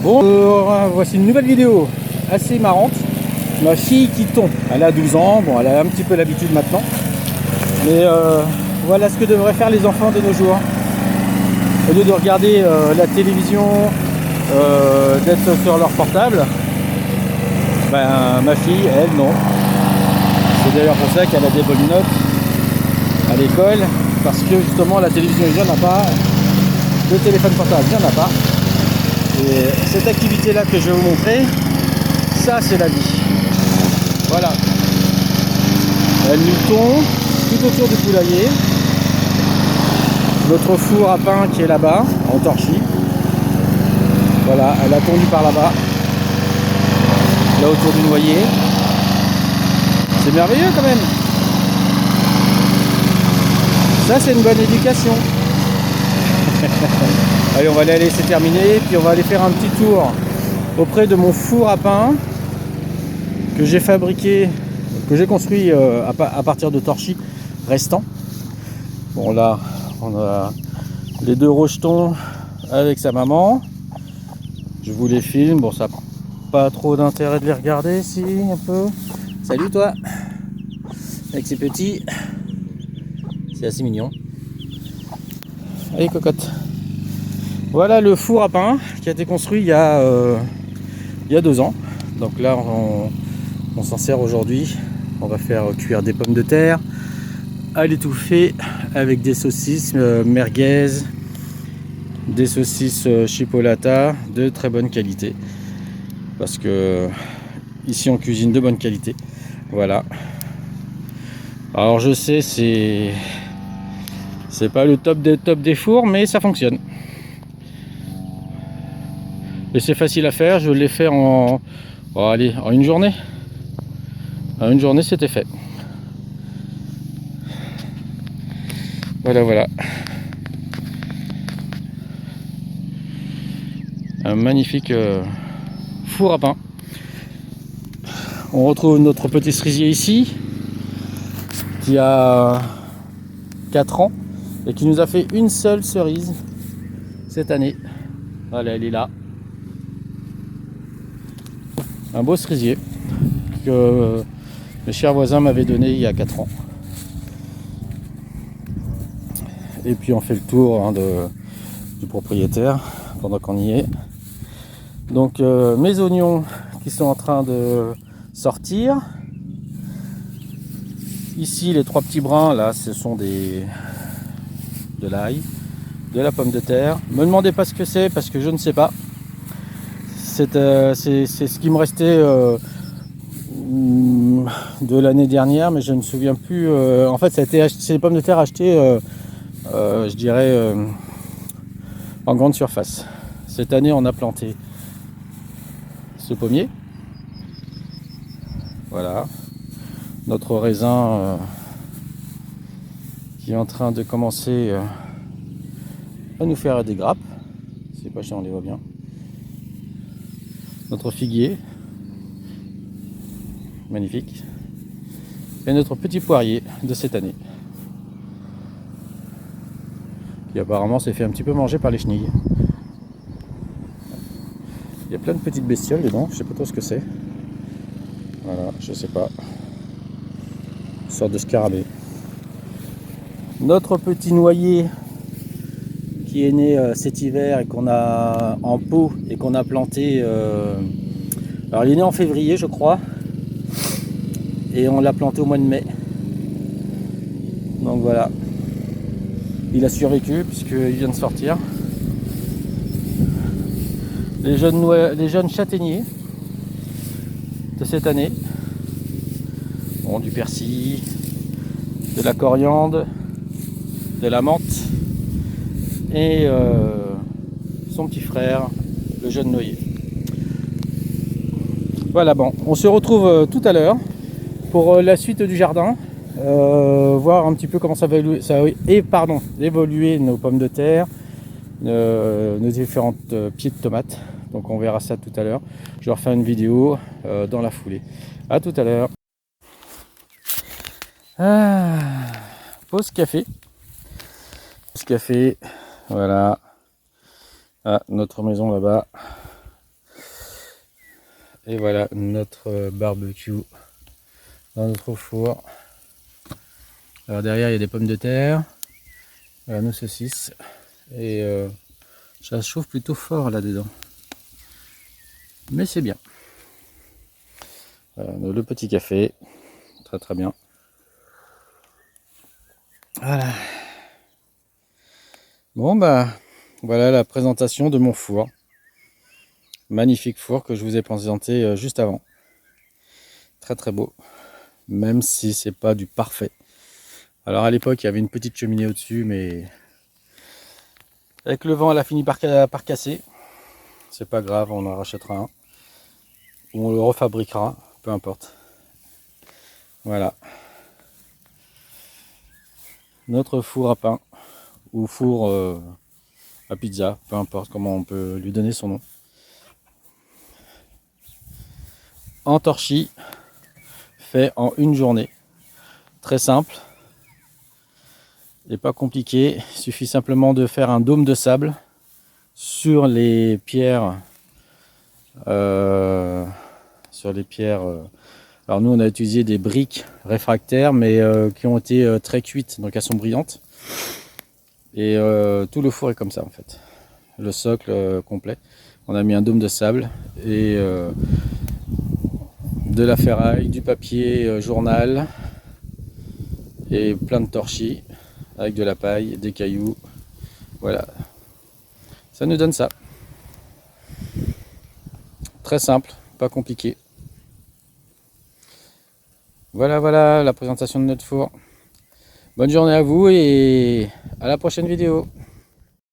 Bon, voici une nouvelle vidéo assez marrante. Ma fille qui tombe, elle a 12 ans, bon elle a un petit peu l'habitude maintenant. Mais voilà ce que devraient faire les enfants de nos jours. Au lieu de regarder la télévision, d'être sur leur portable, ben ma fille, elle, non. C'est d'ailleurs pour ça qu'elle a des bonnes notes à l'école, parce que justement la télévision, il n'y en a pas, le téléphone portable, il n'y en a pas. Et cette activité-là que je vais vous montrer, ça c'est la vie. Voilà. Elle nous tombe tout autour du poulailler. Notre four à pain qui est là-bas, en torchis. Voilà, elle a tondu par là-bas. Là autour du noyer. C'est merveilleux quand même. Ça c'est une bonne éducation. Allez, on va aller laisser terminer, puis on va aller faire un petit tour auprès de mon four à pain que j'ai fabriqué, que j'ai construit à partir de torchis restants. Bon là, on a les deux rejetons avec sa maman. Je vous les filme, bon ça n'a pas trop d'intérêt de les regarder, si un peu. Salut toi, avec ses petits, c'est assez mignon. Allez cocotte. Voilà le four à pain qui a été construit il y a 2 ans. Donc là on s'en sert aujourd'hui. On va faire cuire des pommes de terre à l'étouffée avec des saucisses merguez, des saucisses chipolata de très bonne qualité. Parce que ici on cuisine de bonne qualité. Voilà. Alors je sais c'est pas le top des fours, mais ça fonctionne. Et c'est facile à faire, je l'ai fait en une journée. En une journée c'était fait. Voilà. Un magnifique four à pain. On retrouve notre petit cerisier ici, qui a 4 ans et qui nous a fait une seule cerise cette année. Voilà, elle est là. Un beau cerisier que le cher voisin m'avait donné il y a 4 ans. Et puis on fait le tour du propriétaire pendant qu'on y est. Donc mes oignons qui sont en train de sortir. Ici les 3 petits brins là, ce sont de l'ail, de la pomme de terre. Me demandez pas ce que c'est parce que je ne sais pas. C'est ce qui me restait de l'année dernière, mais je ne me souviens plus. En fait, c'est des pommes de terre achetées, je dirais, en grande surface. Cette année, on a planté ce pommier. Voilà. Notre raisin qui est en train de commencer à nous faire des grappes. C'est pas chiant, on les voit bien. Notre figuier, magnifique, et notre petit poirier de cette année, qui apparemment s'est fait un petit peu manger par les chenilles. Il y a plein de petites bestioles dedans, je sais pas trop ce que c'est. Voilà, je sais pas. Une sorte de scarabée. Notre petit noyer qui est né cet hiver et qu'on a en pot et qu'on a planté. Alors il est né en février je crois. Et on l'a planté au mois de mai. Donc voilà. Il a survécu puisqu'il vient de sortir. Les jeunes châtaigniers de cette année. Bon, du persil, de la coriandre, de la menthe et son petit frère, le jeune noyer. Voilà, bon, on se retrouve tout à l'heure pour la suite du jardin, voir un petit peu comment ça va évoluer nos pommes de terre, nos différentes pieds de tomates. Donc on verra ça tout à l'heure. Je vais refaire une vidéo dans la foulée. À tout à l'heure. Pause café. Pause café. Voilà. Ah, notre maison là-bas. Et voilà notre barbecue dans notre four. Alors derrière il y a des pommes de terre, voilà nos saucisses, et ça chauffe plutôt fort là dedans, mais c'est bien. Voilà, le petit café, très très bien. Voilà. Bon bah voilà la présentation de mon four. Magnifique four que je vous ai présenté juste avant. Très très beau, même si c'est pas du parfait. Alors à l'époque il y avait une petite cheminée au-dessus, mais avec le vent elle a fini par casser. C'est pas grave, on en rachètera un. Ou on le refabriquera, peu importe. Voilà. Notre four à pain, ou four à pizza, peu importe comment on peut lui donner son nom. En torchis, fait en une journée. Très simple et pas compliqué. Il suffit simplement de faire un dôme de sable sur les pierres. Alors nous on a utilisé des briques réfractaires, mais qui ont été très cuites, donc elles sont brillantes. Et tout le four est comme ça en fait. Le socle complet. On a mis un dôme de sable et de la ferraille, du papier journal et plein de torchis avec de la paille, des cailloux. Voilà. Ça nous donne ça. Très simple, pas compliqué. Voilà la présentation de notre four. Bonne journée à vous et à la prochaine vidéo.